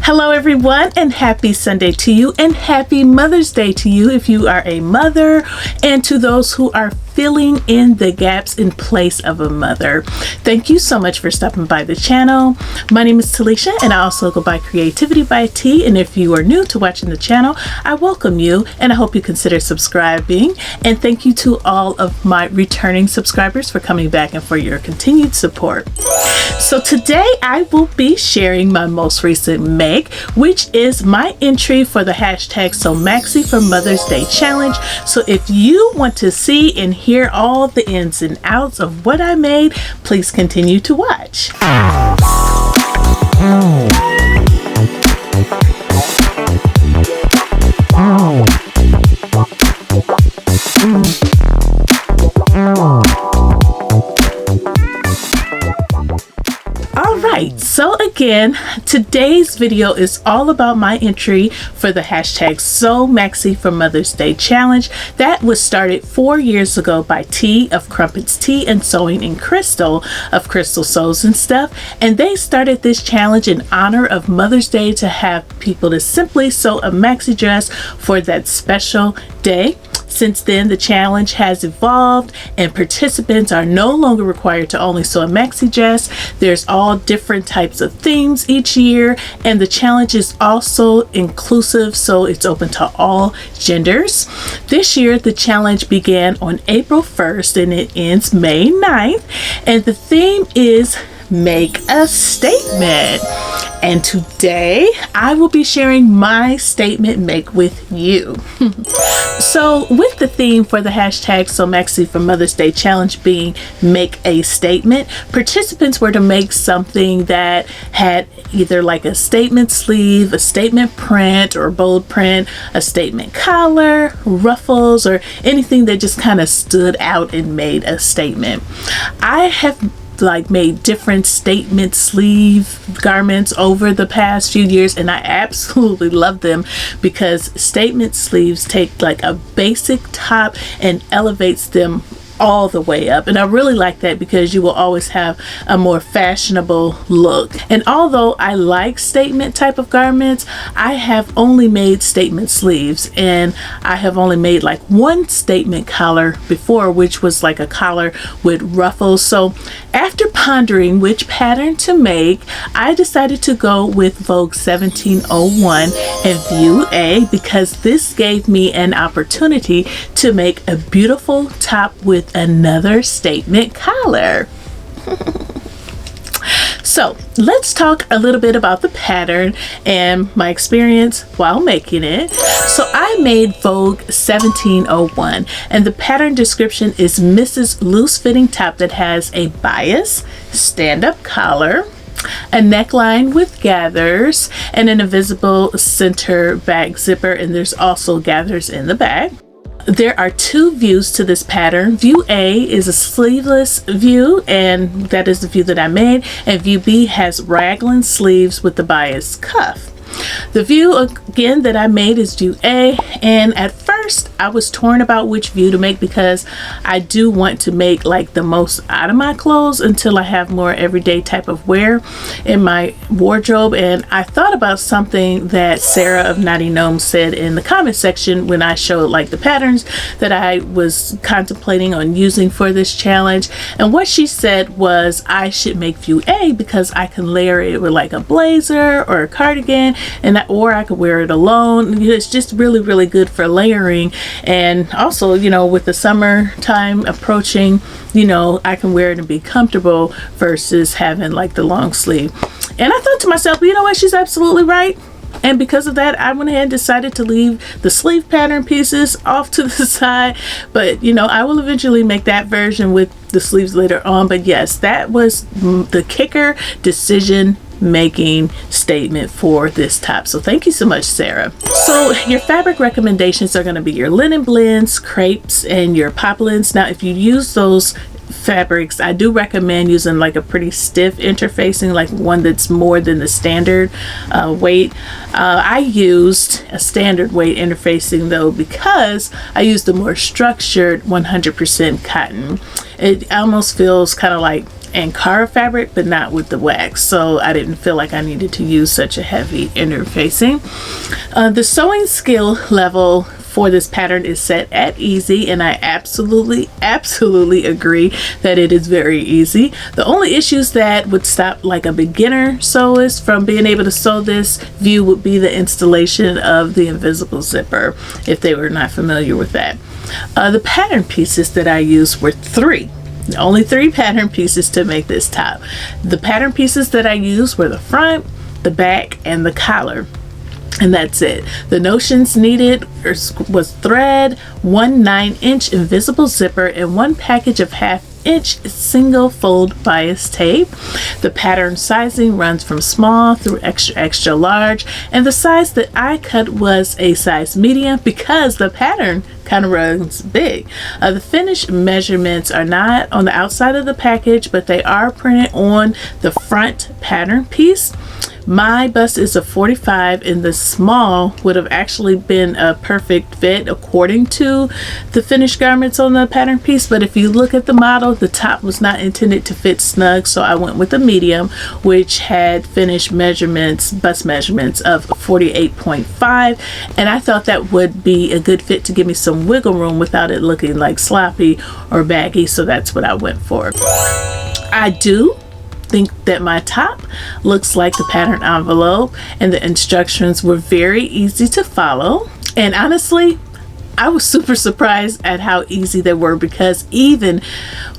Hello everyone, and happy Sunday to you, and happy Mother's Day to you if you are a mother, and to those who are filling in the gaps in place of a mother. Thank you so much for stopping by the channel. My name is Talisha, and I also go by CreativiTeeByT, and if you are new to watching the channel, I welcome you and I hope you consider subscribing. And thank you to all of my returning subscribers for coming back and for your continued support. So today I will be sharing my most recent make, which is my entry for the hashtag #SewMaxiForMothersday challenge. So if you want to see and hear all the ins and outs of what I made, please continue to watch. Alright, so again, today's video is all about my entry for the hashtag #SewMaxiForMothersday challenge that was started 4 years ago by T of Crumpets Tea and Sewing and Crystal of Crystal Sews and Stuff, and they started this challenge in honor of Mother's Day to have people to simply sew a maxi dress for that special day. Since then, the challenge has evolved and participants are no longer required to only sew a maxi dress. There's all different types of themes each year, and the challenge is also inclusive, so it's open to all genders. This year, the challenge began on April 1st and it ends May 9th, and the theme is Make a Statement. And today I will be sharing my statement make with you. So with the theme for the hashtag #SewMaxiForMothersday challenge being Make a Statement, participants were to make something that had either like a statement sleeve, a statement print or bold print, a statement collar, ruffles, or anything that just kind of stood out and made a statement. I have made different statement sleeve garments over the past few years, and I absolutely love them because statement sleeves take like a basic top and elevates them all the way up, and I really like that because you will always have a more fashionable look. And although I like statement type of garments, I have only made statement sleeves, and I have only made like one statement collar before, which was like a collar with ruffles. So after pondering which pattern to make, I decided to go with Vogue 1701 and View A because this gave me an opportunity to make a beautiful top with another statement collar. So let's talk a little bit about the pattern and my experience while making it. So I made Vogue 1701, and the pattern description is Mrs. Loose Fitting Top that has a bias, stand-up collar, a neckline with gathers, and an invisible center back zipper, and there's also gathers in the back. There are two views to this pattern. View A is a sleeveless view, and that is the view that I made, and View B has raglan sleeves with the bias cuff. The view again that I made is View A, and at first I was torn about which view to make because I do want to make like the most out of my clothes until I have more everyday type of wear in my wardrobe. And I thought about something that Sara of Naughty Gnome said in the comment section when I showed like the patterns that I was contemplating on using for this challenge, and what she said was I should make View A because I can layer it with like a blazer or a cardigan, or I could wear it alone. It's just really good for layering, and also, you know, with the summertime approaching, you know, I can wear it and be comfortable versus having like the long sleeve. And I thought to myself, you know what, she's absolutely right. And because of that, I went ahead and decided to leave the sleeve pattern pieces off to the side. But you know, I will eventually make that version with the sleeves later on. But yes, that was the kicker decision making statement for this top. So thank you so much, Sara. So your fabric recommendations are going to be your linen blends, crepes, and your poplins. Now if you use those fabrics, I do recommend using like a pretty stiff interfacing, like one that's more than the standard weight. I used a standard weight interfacing though because I used a more structured 100% cotton. It almost feels kind of like Ankara fabric, but not with the wax, so I didn't feel like I needed to use such a heavy interfacing. The sewing skill level for this pattern is set at easy, and I absolutely agree that it is very easy. The only issues that would stop like a beginner sewist from being able to sew this view would be the installation of the invisible zipper, if they were not familiar with that. The pattern pieces that I used were three. Only three pattern pieces to make this top. The pattern pieces that I used were the front, the back, and the collar. And that's it. The notions needed was thread, 1 9-inch invisible zipper, and 1 package of 1/2-inch single fold bias tape. The pattern sizing runs from small through extra large, and the size that I cut was a size medium because the pattern kind of runs big. The finished measurements are not on the outside of the package, but they are printed on the front pattern piece. My bust is a 45, and the small would have actually been a perfect fit according to the finished garments on the pattern piece, but if you look at the model, the top was not intended to fit snug, so I went with a medium, which had finished measurements, bust measurements of 48.5, and I thought that would be a good fit to give me some wiggle room without it looking like sloppy or baggy, so that's what I went for. I do think that my top looks like the pattern envelope, and the instructions were very easy to follow, and honestly I was super surprised at how easy they were, because even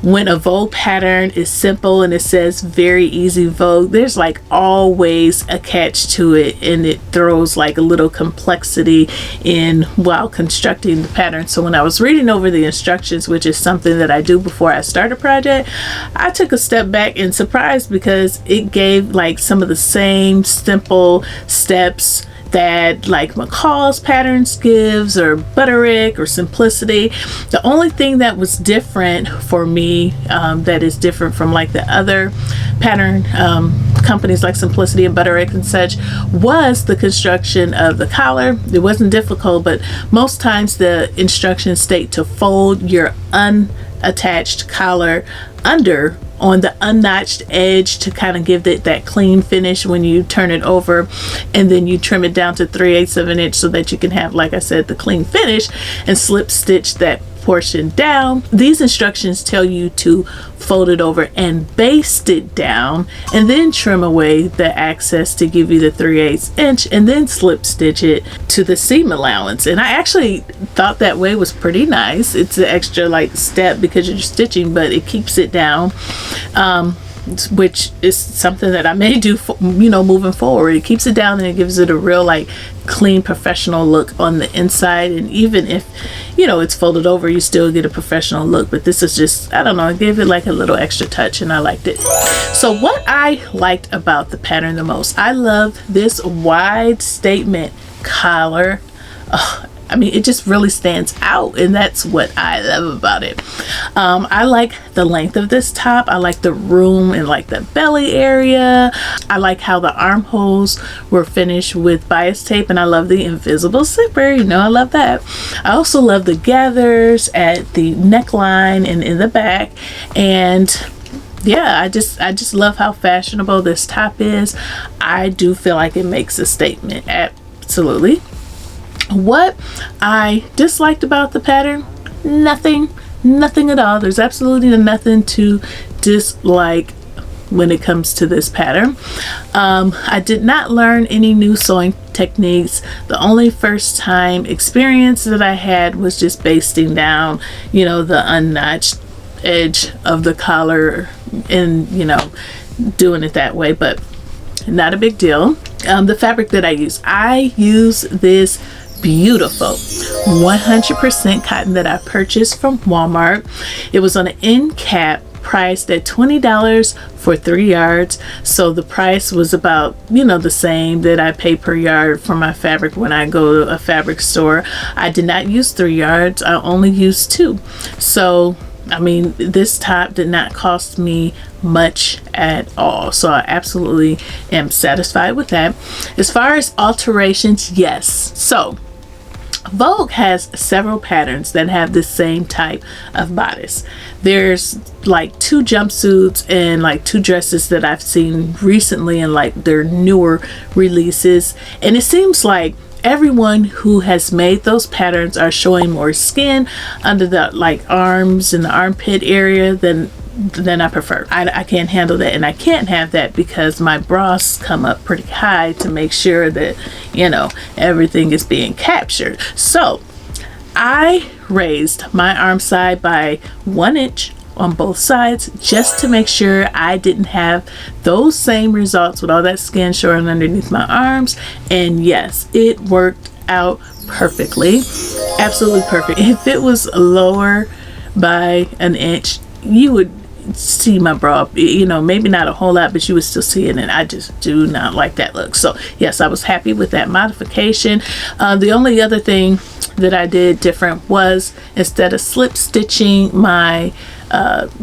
when a Vogue pattern is simple and it says very easy Vogue, there's like always a catch to it, and it throws like a little complexity in while constructing the pattern. So when I was reading over the instructions, which is something that I do before I start a project, I took a step back in surprise, because it gave like some of the same simple steps that like McCall's patterns gives, or Butterick, or Simplicity. The only thing that was different for me, that is different from like the other pattern companies like Simplicity and Butterick and such, was the construction of the collar. It wasn't difficult, but most times the instructions state to fold your unattached collar under on the unnotched edge to kind of give it that clean finish when you turn it over, and then you trim it down to 3/8 of an inch so that you can have, like I said, the clean finish, and slip stitch that portion down. These instructions tell you to fold it over and baste it down, and then trim away the excess to give you the 3/8 inch, and then slip stitch it to the seam allowance. And I actually thought that way was pretty nice. It's an extra like step because you're stitching, but it keeps it down, which is something that I may do for, moving forward. It keeps it down, and it gives it a real like clean professional look on the inside, and even if it's folded over, you still get a professional look. But this is just, I don't know, it gave it like a little extra touch, and I liked it. So what I liked about the pattern the most, I love this wide statement collar. I mean, it just really stands out, and that's what I love about it. I like the length of this top. I like the room and like the belly area. I like how the armholes were finished with bias tape, and I love the invisible zipper. I love that. I also love the gathers at the neckline and in the back, and yeah, I just love how fashionable this top is. I do feel like it makes a statement. Absolutely. What I disliked about the pattern, nothing at all. There's absolutely nothing to dislike when it comes to this pattern. I did not learn any new sewing techniques. The only first time experience that I had was just basting down, the unnotched edge of the collar, and doing it that way, but not a big deal. The fabric that I use this beautiful 100% cotton that I purchased from Walmart. It was on an end cap, priced at $20 for 3 yards, so the price was about the same that I pay per yard for my fabric when I go to a fabric store. I did not use 3 yards, I only used 2. So I mean, this top did not cost me much at all, so I absolutely am satisfied with that. As far as alterations, yes. So Vogue has several patterns that have the same type of bodice. There's like 2 jumpsuits and like 2 dresses that I've seen recently in like their newer releases, and it seems like everyone who has made those patterns are showing more skin under the like arms and the armpit area than I prefer. I can't handle that, and I can't have that because my bras come up pretty high to make sure that, you know, everything is being captured. So I raised my arm side by 1 inch on both sides just to make sure I didn't have those same results with all that skin showing underneath my arms. And yes, it worked out perfectly, absolutely perfect. If it was lower by 1 inch, you would see my bra, you know, maybe not a whole lot, but you would still see it, and I just do not like that look. So yes, I was happy with that modification. The only other thing that I did different was, instead of slip stitching my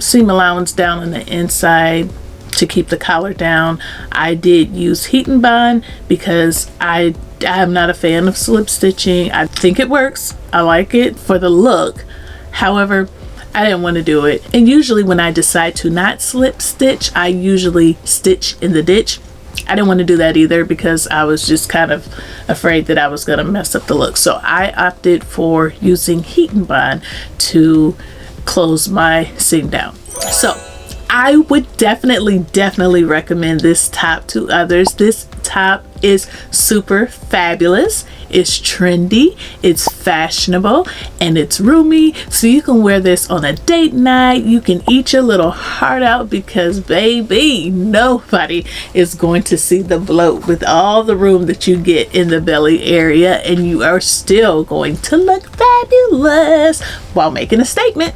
seam allowance down on the inside to keep the collar down, I did use heat and bond because I'm not a fan of slip stitching. I think it works, I like it for the look, however I didn't want to do it. And usually when I decide to not slip stitch, I usually stitch in the ditch. I didn't want to do that either because I was just kind of afraid that I was going to mess up the look. So I opted for using heat and bond to close my seam down. So I would definitely recommend this top to others. This top is super fabulous. It's trendy, it's fashionable, and it's roomy. So you can wear this on a date night. You can eat your little heart out because baby, nobody is going to see the bloat with all the room that you get in the belly area, and you are still going to look fabulous while making a statement.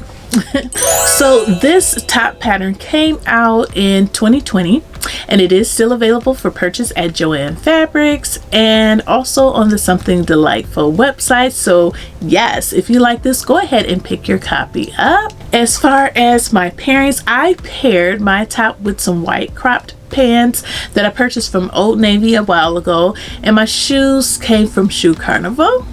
So this top pattern came out in 2020, and it is still available for purchase at Joann Fabrics and also on the Something Delightful website. So yes, if you like this, go ahead and pick your copy up. As far as my pairings, I paired my top with some white cropped pants that I purchased from Old Navy a while ago, and my shoes came from Shoe Carnival.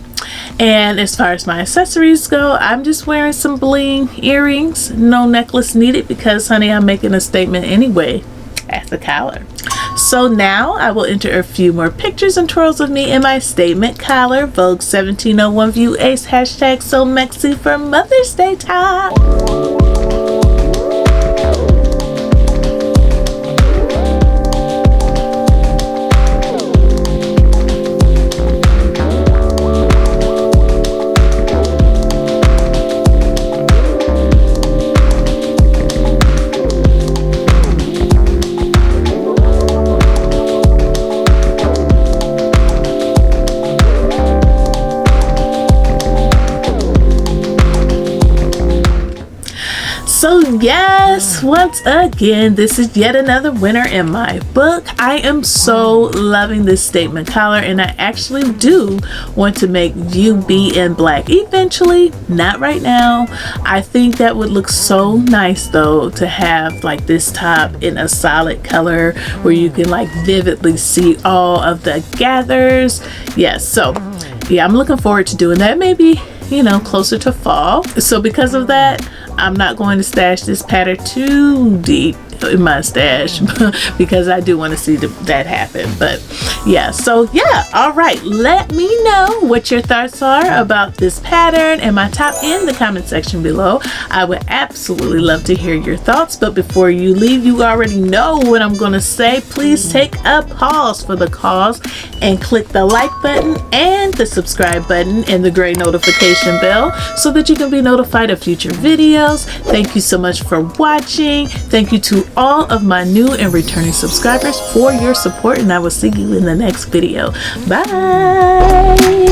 And as far as my accessories go, I'm just wearing some bling earrings, no necklace needed because honey, I'm making a statement anyway at the collar. So now I will enter a few more pictures and twirls of me in my statement collar Vogue 1701 View Ace hashtag So Maxi for Mother's Day top. So yes, once again, this is yet another winner in my book. I am so loving this statement collar, and I actually do want to make View be in black eventually, not right now. I think that would look so nice though, to have like this top in a solid color where you can like vividly see all of the gathers. Yes, so yeah, I'm looking forward to doing that, maybe, you know, closer to fall. So because of that, I'm not going to stash this pattern too deep in my stash because I do want to see that happen. But yeah, so yeah, all right, let me know what your thoughts are about this pattern and my top in the comment section below. I would absolutely love to hear your thoughts, but before you leave, you already know what I'm gonna say. Please take a pause for the cause and click the like button and the subscribe button and the gray notification bell so that you can be notified of future videos. Thank you so much for watching. Thank you to all of my new and returning subscribers for your support, and I will see you in the next video. Bye.